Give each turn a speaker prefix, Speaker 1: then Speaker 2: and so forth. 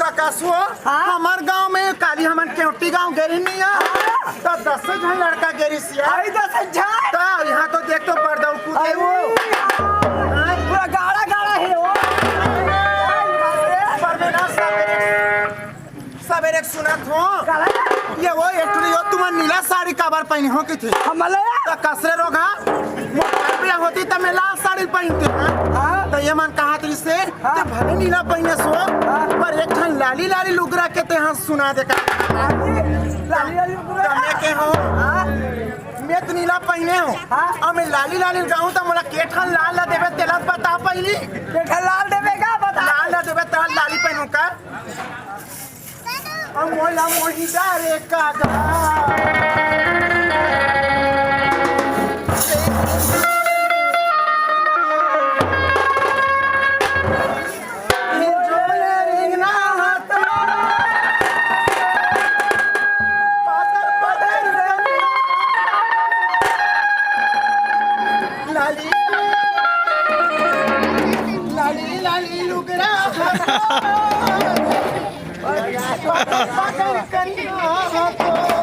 Speaker 1: सकसो हमार गांव में काली हमन केवटी गांव गेरी नहीं है तो 10 जन लड़का गेरी सिया
Speaker 2: 10 जन
Speaker 1: तो यहाँ तो देख तो बरदौड़ कूदे वो
Speaker 2: पूरा गाड़ा गाड़ा है वो
Speaker 1: परमेना सवेरे सुनत हो ये वो एक्चुअली यो तुम नीला साड़ी काबर पहनी हो की थी
Speaker 2: हमले
Speaker 1: तो कसरे रोगा मोटा होती तो मैं लाल साड़ी पहनती हां तो ये मन कहा तुझ से तो भले नीला पहने सो पर एक ठन लाली लाली लुगरा के ते हां सुना दे का
Speaker 2: लाली लाली
Speaker 1: कमे के हो मैं तो नीला पहने हो और मैं लाली लाली गाऊं तो मोला के ठन लाल ला देबे तेला बता पहली
Speaker 2: देखा लाल देवे का बता
Speaker 1: लाल ला देबे तो लाली पहनू का और मोला मोही डारे का लाली लाली लाली लुगरा पकड़ कन्या